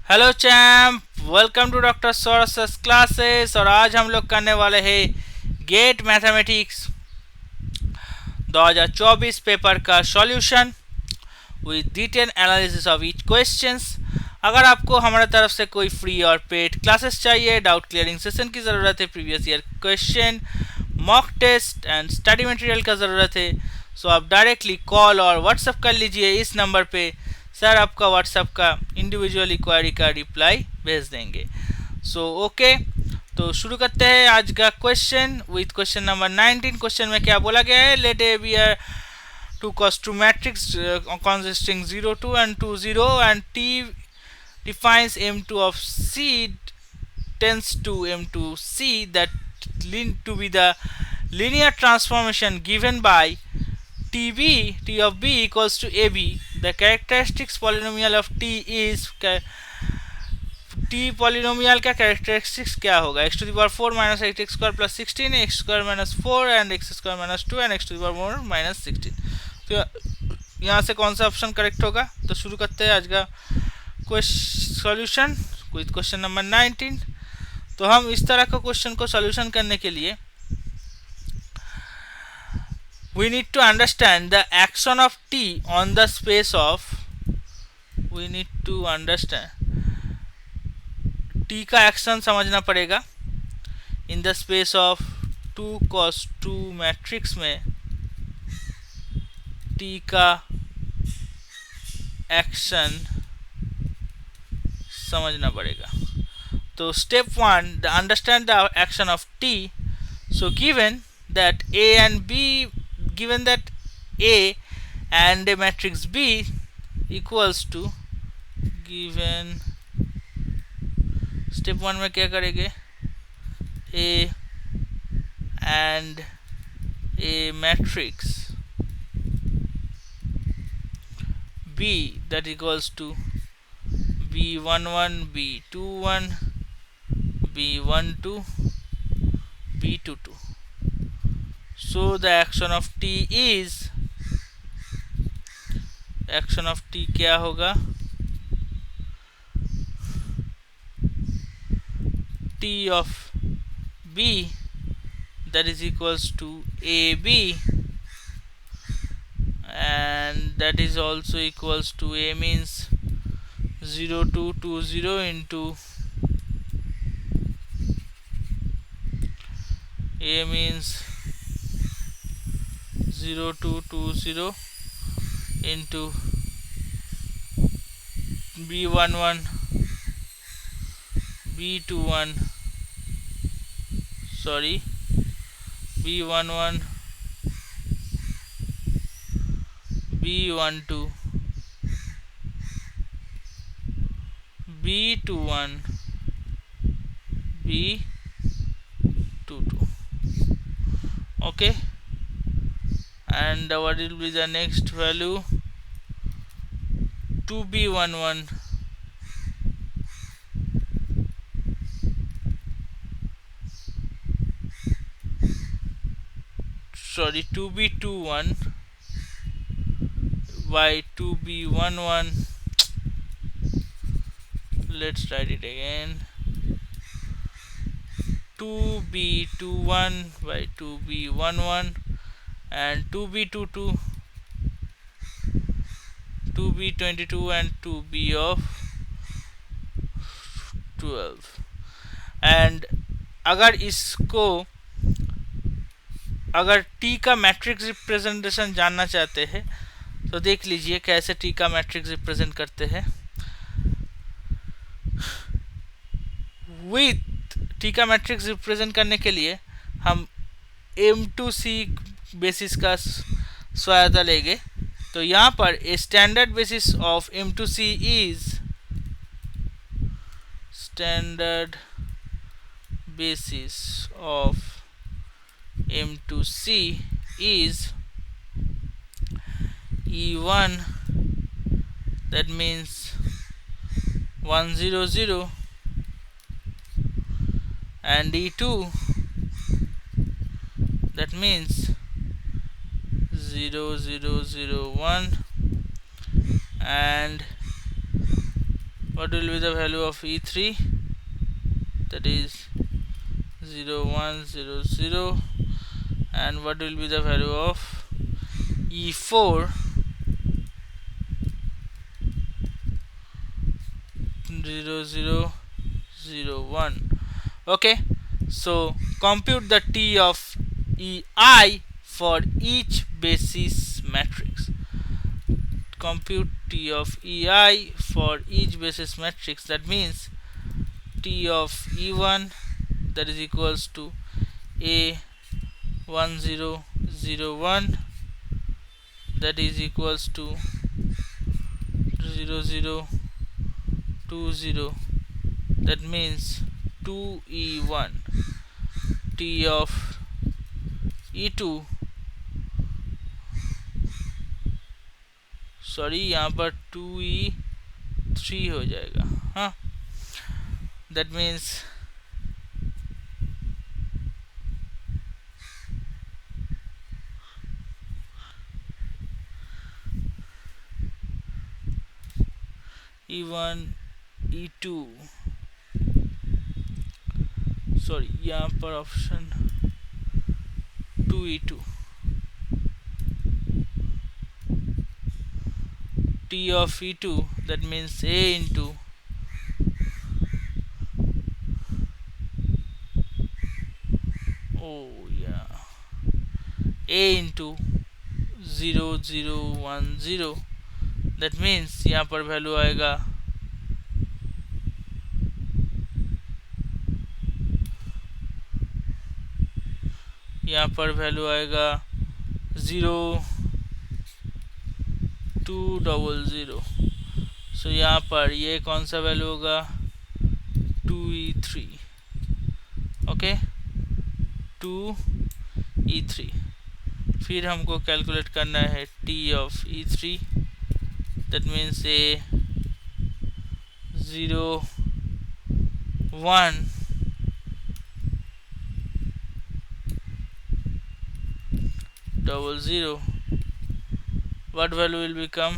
Hello champ, welcome to doctor Soros classes. और आज हम लोग करने वाले हैं गेट मैथमेटिक्स 2024 पेपर का solution with detail analysis of each questions. अगर आपको हमारे तरफ से कोई फ्री और पेड क्लासेस चाहिए, डाउट क्लियरिंग सेशन की ज़रूरत है, previous year question, mock test and study material का ज़रूरत है, सो आप डायरेक्टली कॉल और व्हाट्सअप कर लीजिए इस नंबर पे। सर आपका व्हाट्सअप का इंडिविजुअल इंक्वायरी का रिप्लाई भेज देंगे। सो ओके, तो शुरू करते हैं आज का question with question number 19। Question में क्या बोला गया है? Let A be R two cos 2 matrix consisting 0 2 and 2 0 and t defines m2 of c tends to m2 c that to be the linear transformation given by t of b equals to ab. The characteristics polynomial of t is t polynomial का characteristics क्या होगा? X to the power 4 minus eight x square plus 16, x square minus 4 and x square minus 2 and x to the power 4 minus 16। तो यहाँ से कौन सा option correct होगा? तो शुरू करते हैं आज का सॉल्यूशन विद क्वेश्चन नंबर 19। तो हम इस तरह का क्वेश्चन को सॉल्यूशन करने के लिए we need to understand the action of t on the space of we need to understand t का एक्शन समझना पड़ेगा in the space of 2 cos 2 matrix में t का एक्शन समझना पड़ेगा। तो step 1, understand the action of t। So given that a and b, given that a and a matrix b equals to, given step 1 में क्या करेंगे? a and a matrix b that equals to b11 b21 b12 b22. So the action of t is, action of t क्या होगा? t of b that is equals to ab, and that is also equals to a means 0 2 2 0 into a means 0 2 2 0 into b11 b21 sorry b11 b12 b21 b22. Okay, and what will be the next value? 2b11 sorry 2b21 by 2b11. Let's write it again. 2b21 by 2b11 and 2b22 2b22 and 2b of 12. and अगर t का matrix representation जानना चाहते हैं तो देख लीजिए कैसे t का मैट्रिक्स रिप्रेजेंट करते हैं। विथ t का मैट्रिक्स रिप्रेजेंट करने के लिए हम m2c बेसिस का सहायता लेंगे। तो यहाँ पर a standard basis of m2c is, standard basis of m2c is e1, that means 100, and e2, that means 0001, and what will be the value of E3? That is 0 1 0 0. And what will be the value of E4? 0 0 0 1. Okay, so compute the T of EI for each basis matrix. Compute T of EI for each basis matrix. That means T of E1, that is equals to A1001, that is equals to 0020. That means 2E1. T of E2, sorry यहाँ पर 2E3 हो जाएगा. हाँ, that means E1 E2, sorry यहाँ पर option 2E2. T of E2, that means A into A into 0010. that means यहाँ पर value आएगा यहाँ पर वैल्यू आएगा 0200. सो यहाँ पर ये कौन सा वैल्यू होगा 2E3. Okay 2E3. फिर हमको कैलकुलेट करना है T of E3. That means A 0 1 00. What value will become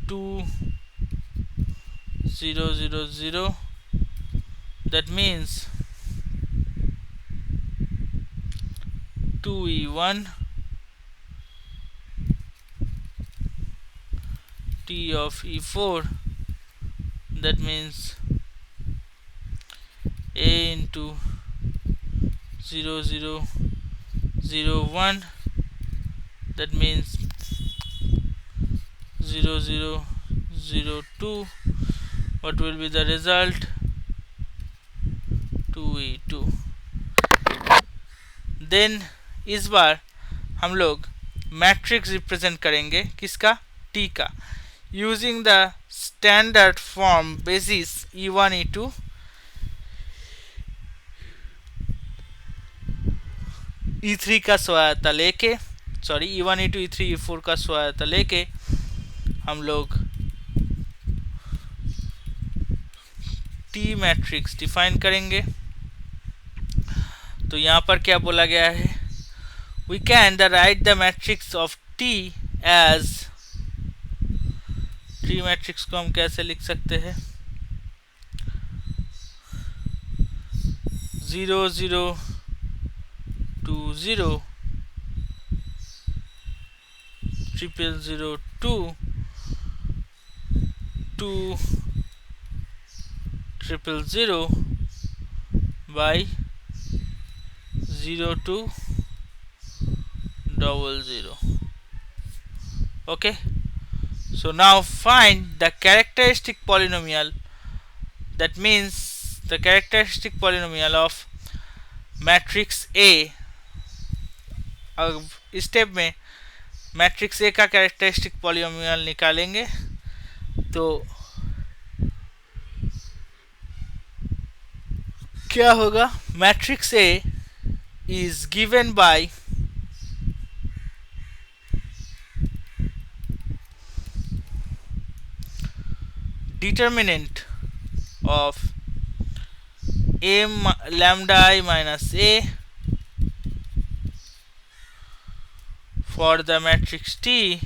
2000. That means 2E1 T of E4. That means A into 0001. That means 0002. What will be the result? 2E2. Then इस बार हम लोग matrix represent करेंगे किसका T का using the standard form basis E1 E2 E3 का सहायता लेके E1 E2 E3 E4 का सहायता लेके हम लोग T मैट्रिक्स डिफाइन करेंगे. तो यहाँ पर क्या बोला गया है we can write the matrix of T as T matrix को हम कैसे लिख सकते हैं 0 0 2 0 triple 0 2 2 triple 0 by 0 2 00. Okay, so now find the characteristic polynomial. That means the characteristic polynomial of matrix A. अब स्टेप में मैट्रिक्स ए का characteristic polynomial निकालेंगे. तो क्या होगा matrix A is given by determinant of a lambda I minus a for the matrix T,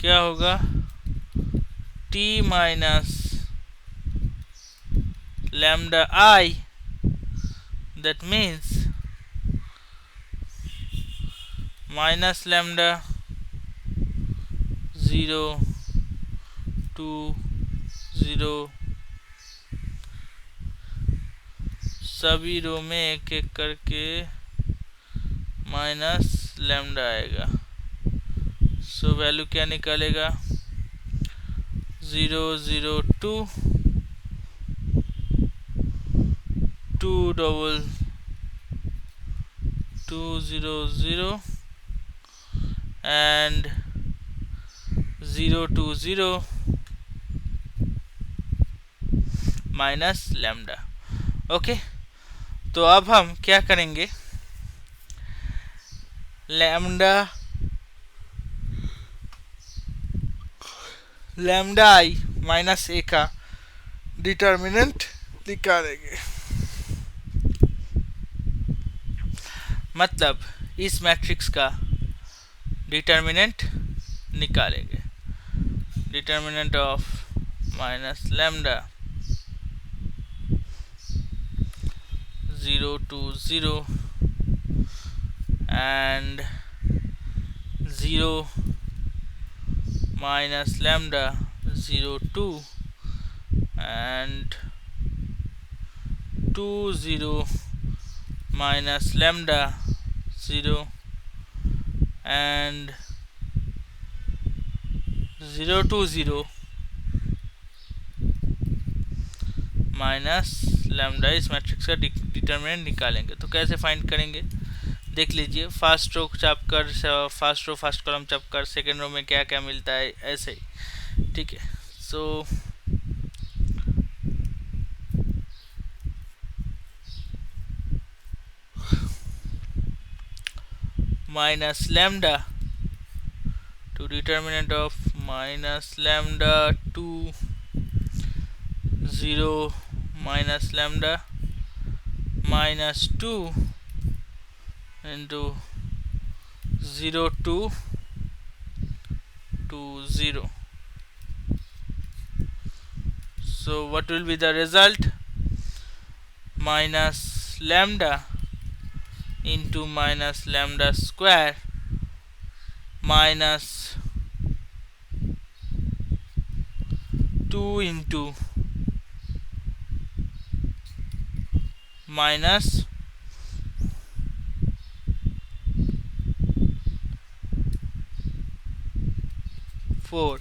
क्या होगा T minus lambda I, that means minus lambda 0 2 0 सभी रो में एक एक करके माइनस लैम्डा आएगा। सो वैल्यू क्या निकालेगा 0 0 2 2 double 2 0 0 and 0 2 0 minus lambda. Okay, तो अब हम क्या करेंगे, लैम्डा आई माइनस ए का डिटर्मिनेंट निकालेंगे। मतलब इस मैट्रिक्स का डिटर्मिनेंट निकालेंगे। Determinant of minus lambda 0 2 0 and 0 minus lambda 0 2 and 2 0 minus lambda 0 and 0 2 0 minus lambda. इस मैट्रिक्स का डिटर्मिनेंट निकालेंगे। तो कैसे फाइंड करेंगे देख लीजिए। फर्स्ट रो चैपकर, फर्स्ट रो फर्स्ट कॉलम चैपकर, सेकेंड रो में क्या क्या मिलता है, ऐसे ही, ठीक है। So minus lambda to determinant of minus lambda 2 0 minus lambda minus 2 into 0 2 2 0. So what will be the result? Minus lambda into minus lambda square minus 2 into minus 4.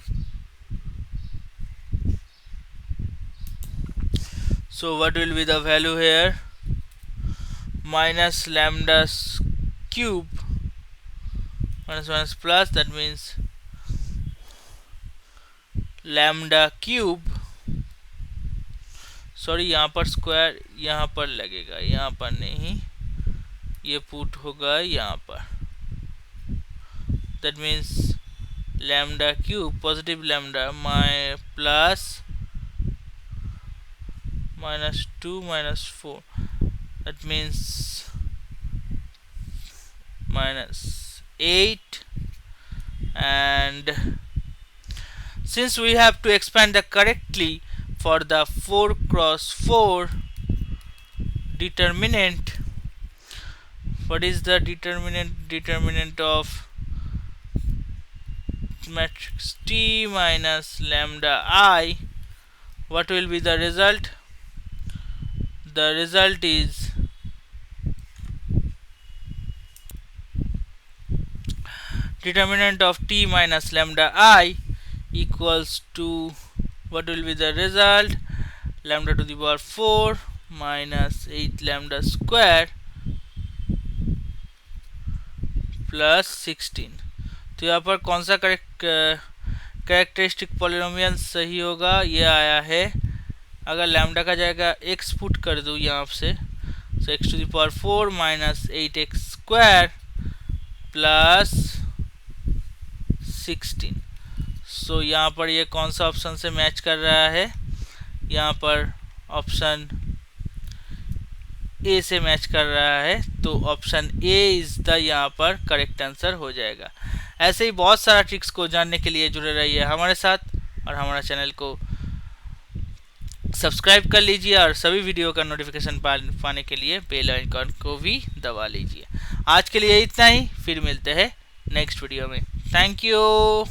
So what will be the value here? Minus lambda cube minus plus, that means lambda cube, sorry यहाँ पर square यहाँ पर लगेगा, यहाँ पर नहीं, ये put होगा यहाँ पर। That means lambda cube positive lambda my plus minus 2 minus 4, that means minus 8, and since we have to expand the correctly for the 4 cross 4 determinant, what is the determinant of matrix T minus lambda I? What will be the result? The result is determinant of T minus lambda I equals to, what will be the result? Lambda to the power 4 minus 8 lambda square plus 16। तो यहाँ पर कौन सा characteristic polynomial सही होगा? ये आया है, अगर लैम्डा का जाएगा x पुट कर दूँ यहाँ से, तो x to the power 4 minus 8x square plus 16। So यहाँ पर ये कौन सा ऑप्शन से मैच कर रहा है, यहाँ पर ऑप्शन ए से मैच कर रहा है, तो ऑप्शन ए इज द यहाँ पर करेक्ट आंसर हो जाएगा। ऐसे ही बहुत सारा ट्रिक्स को जानने के लिए जुड़े रहिए हमारे साथ और हमारा चैनल को सब्सक्राइब कर लीजिए और सभी वीडियो का नोटिफिकेशन पाने के लिए बेल आइकन को भी दबा लीजिए। आज के लिए इतना ही, फिर मिलते हैं नेक्स्ट वीडियो में। Thank you.